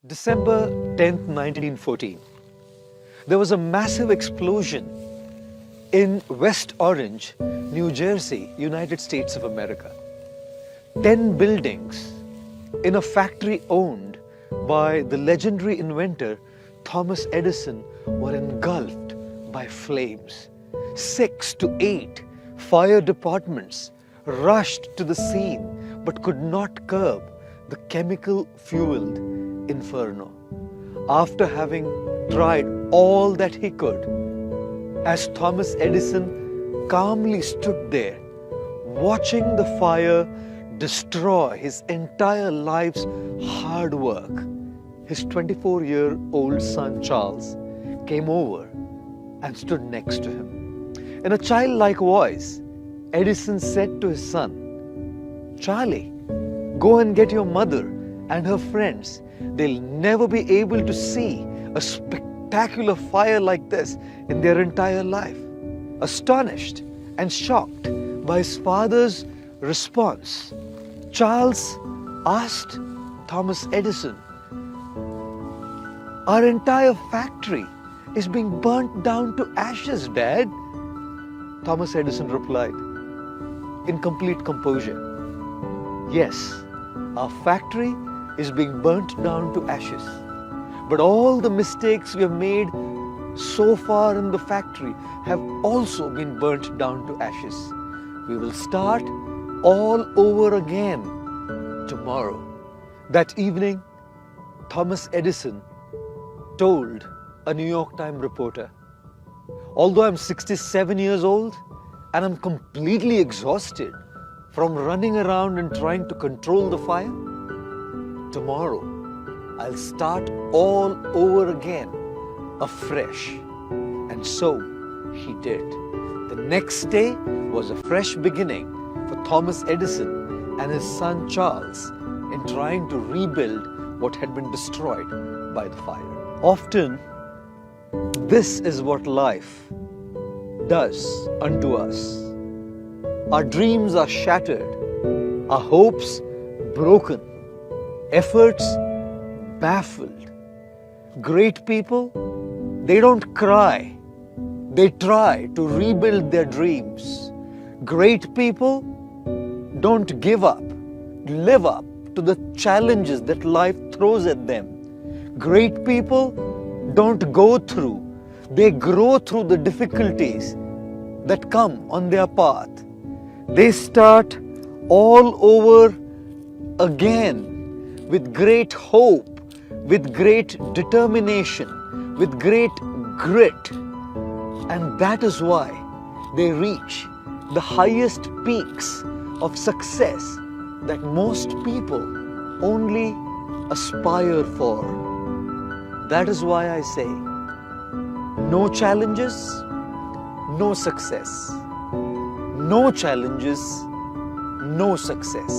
December 10th, 1914. There was a massive explosion in West Orange, New Jersey, United States of America. 10 buildings in a factory owned by the legendary inventor Thomas Edison were engulfed by flames. 6 to 8 fire departments rushed to the scene but could not curb the chemical-fueled inferno. After having tried all that he could, as Thomas Edison calmly stood there, watching the fire destroy his entire life's hard work, his 24-year-old son Charles came over and stood next to him. In a childlike voice, Edison said to his son, "Charlie, go and get your mother and her friends. They'll never be able to see a spectacular fire like this in their entire life." Astonished and shocked by his father's response, Charles asked Thomas Edison, "Our entire factory is being burnt down to ashes, Dad." Thomas Edison replied in complete composure, "Yes, our factory is being burnt down to ashes. But all the mistakes we have made so far in the factory have also been burnt down to ashes. We will start all over again tomorrow." That evening, Thomas Edison told a New York Times reporter, "Although I'm 67 years old and I'm completely exhausted from running around and trying to control the fire, tomorrow I'll start all over again, afresh." And so he did. The next day was a fresh beginning for Thomas Edison and his son Charles in trying to rebuild what had been destroyed by the fire. Often, this is what life does unto us. Our dreams are shattered, our hopes broken, efforts baffled. Great people, they don't cry. They try to rebuild their dreams. Great people don't give up, live up to the challenges that life throws at them. Great people don't go through, they grow through the difficulties that come on their path. They start all over again with great hope, with great determination, with great grit. And that is why they reach the highest peaks of success that most people only aspire for. That is why I say, no challenges, no success. No challenges, no success.